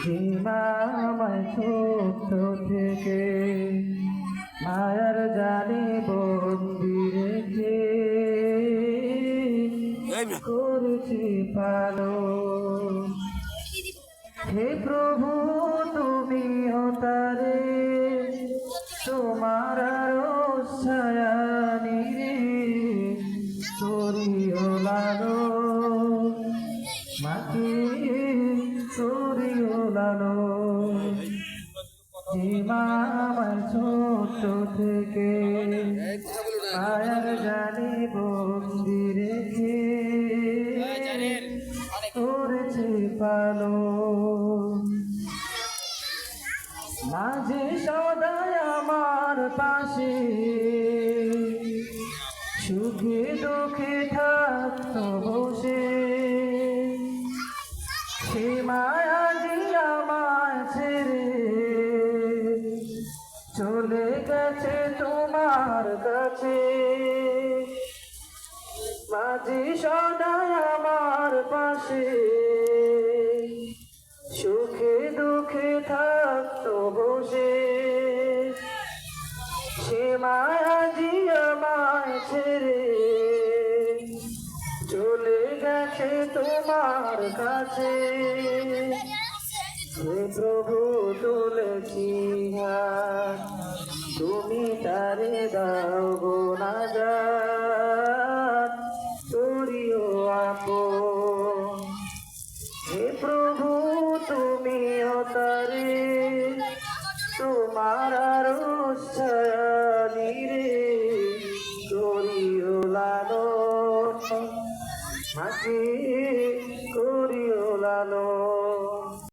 আমায় ছোট থেকে মায়ার জানি বন্দি রেখে করেছি পালন। হে প্রভু তুমি তারে তোমার ছায়া নিরে করিও লালন, মাকে করিও লালন। আমার ছোট থেকে মায়ার জানি বন্দি রেখে করেছে পালন। মাঝে সদায় আমার পাশে সুখে দুঃখে থাকতো বসে, সে মায়াজি আমায় ছেড়ে চলে গেছে তোমার কাছে। মাঝে সদায় আমার পাশে সুখে দুঃখে থাকতো বসে, সে মায়াজি আমায় ছেড়ে চলে গেছে তোমার কাছে। হে প্রভু তুলেছি হাত, তুমি তারে দাও গো নাজাত, করিও আপন। হে প্রভু তুমি তারে তোমার ছায়া